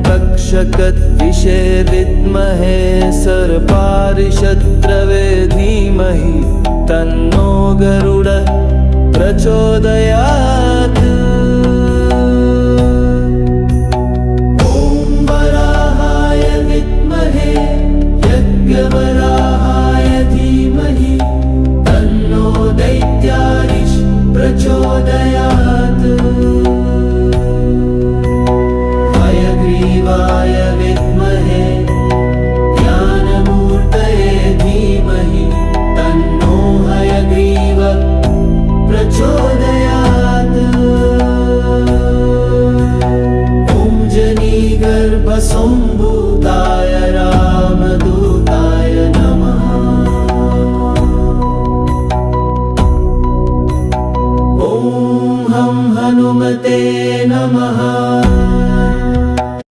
तक्षकद्विषे विद्महे सर्पारिषत्रवे धीमहि तन्नो गरुडः प्रचोदयात्। ॐ वराहाय विद्महे यज्ञवराहाय धीमहि तन्नो दैत्यारिष प्रचोदयात्। हयग्रीवाय विद्महे ज्ञानमूर्तये धीमहि तन्नो हयग्रीव प्रचोदयात्। ॐ जनीगर्भशम्भो